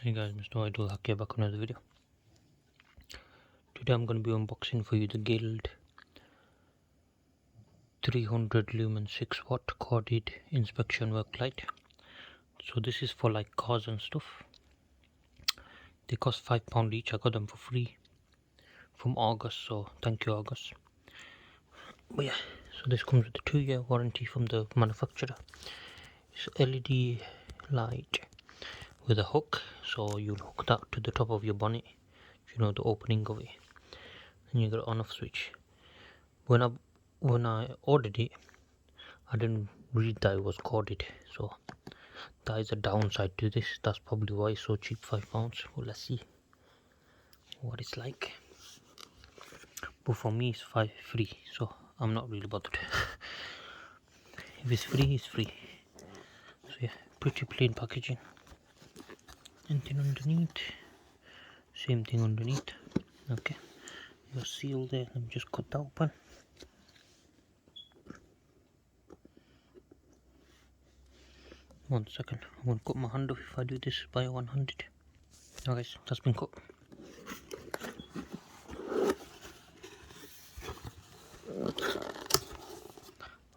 Hey guys, MrWaheedulHaque back on another video. Today I'm going to be unboxing for you the Guild 300 lumen 6 watt corded inspection worklight. So this is for like cars and stuff. They cost £5 each. I got them for free from Argos, so thank you Argos. But yeah, so this comes with a 2-year warranty from the manufacturer. It's LED light with a hook, so you'll hook that to the top of your bonnet, you know, the opening of it, and you got an on off switch. When I ordered it, I didn't read that it was corded, so that is a downside to this. That's probably why it's so cheap, £5. Well, let's see what it's like. But for me it's free, so I'm not really bothered. If it's free, it's free. So yeah, pretty plain packaging. Anything underneath? Same thing underneath. Okay, your seal there. Let me just cut that open. One second, I'm going to cut my hand off if I do this by one-handed. Okay, so that's been cut.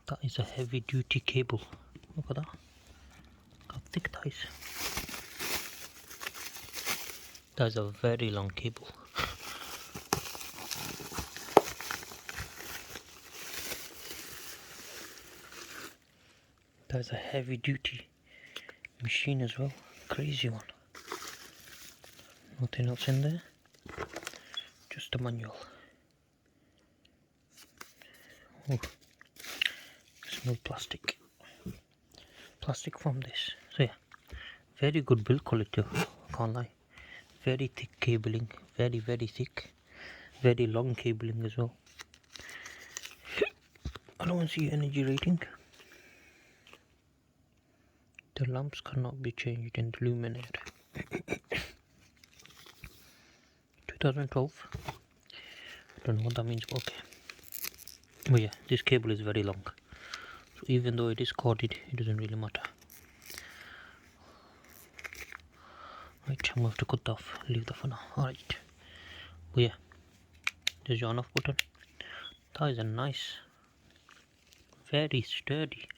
That is a heavy duty cable. Look at that. How thick that is. That is a very long cable. That is a heavy duty machine as well. Crazy one. Nothing else in there. Just a manual. Oh, smell plastic. Plastic from this. So yeah, very good build quality. Can't lie. Very thick cabling. Very thick. Very long cabling as well. I don't see energy rating. The lamps cannot be changed in the luminaire. 2012. Don't know what that means, but okay. But yeah, this cable is very long. So even though it is corded, it doesn't really matter. Right, I'm going to have to cut off. Leave that for now. Alright. But yeah, there's your on off button. That is a nice, very sturdy,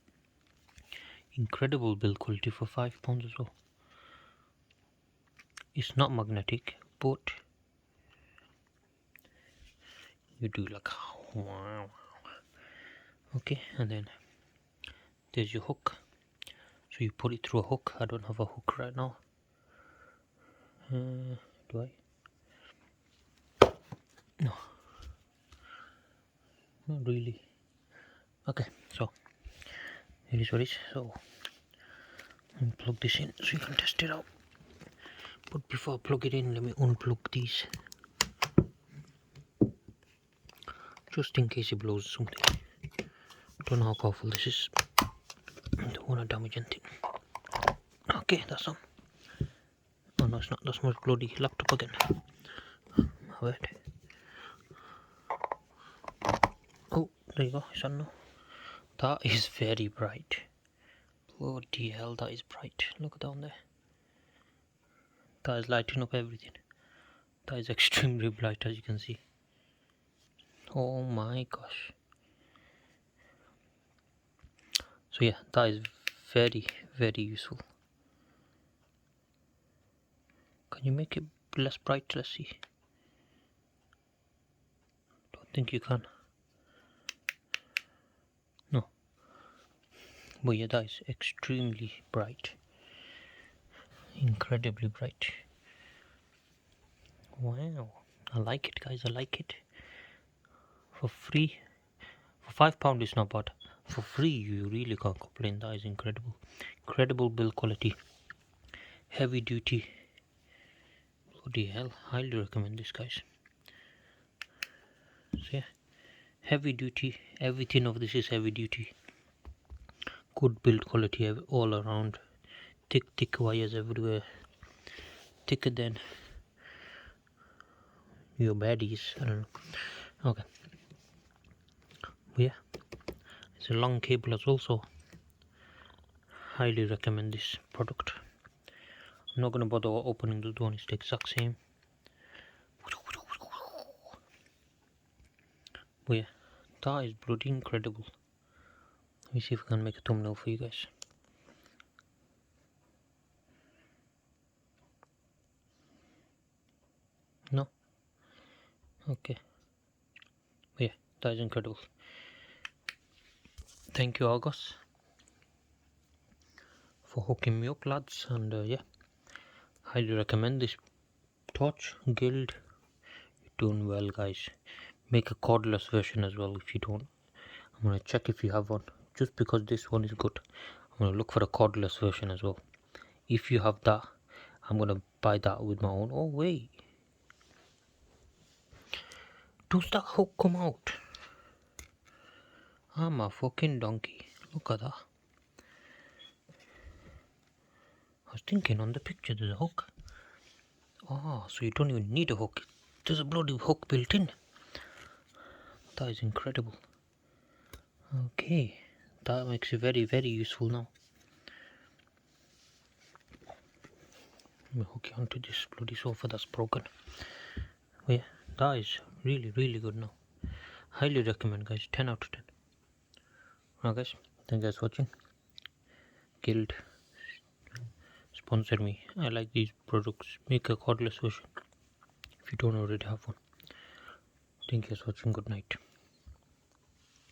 incredible build quality for £5 as well. It's not magnetic, but you do like wow. Okay, and then there's your hook. So you put it through a hook. I don't have a hook right now. Do I? No, not really. Okay, so it is what it is. So plug this in so you can test it out. But before I plug it in, let me unplug these, just in case it blows something. Don't know how powerful this is. Don't want to damage anything. Okay, that's on. Oh no, it's not. That's my bloody laptop again. My bad. Oh, there you go. It's on now. That is very bright. Bloody hell, that is bright. Look down there. That is lighting up everything. That is extremely bright, as you can see. Oh my gosh. So yeah, that is very useful. Can you make it less bright? Let's see. Don't think you can. No. But yeah, that is extremely bright. Incredibly bright. Wow. I like it, guys. I like it. For free. For £5 it's not bad. For free you really can't complain. That is incredible. Incredible build quality. Heavy duty. Bloody hell. Highly recommend this, guys. So yeah. Heavy duty. Everything of this is heavy duty. Good build quality all around. Thick wires everywhere. Thicker than your baddies. I don't know. Okay. But yeah. It's a long cable as well, so highly recommend this product. I'm not gonna bother opening this one, it's the exact same. But yeah, that is bloody incredible. Let me see if I can make a thumbnail for you guys. No? Okay. But yeah, that is incredible. Thank you, Argos, for hooking me up, lads, and yeah, highly recommend this torch. Guild, you're doing well, guys. Make a cordless version as well if you don't. I'm gonna check if you have one. Just because this one is good, I'm gonna look for a cordless version as well. If you have that, I'm gonna buy that with my own. Oh wait, does that hook come out? I'm a fucking donkey. Look at that. I was thinking on the picture there's a hook. Oh, so you don't even need a hook. There's a bloody hook built in. That is incredible. Okay, that makes it very, very useful now. Let me hook it onto this bloody sofa that's broken. But yeah, that is really, really good now. Highly recommend, guys. 10 out of 10. Alright guys, thank you guys for watching. Guild sponsor me. I like these products. Make a cordless version if you don't already have one. Thank you guys for watching. Good night.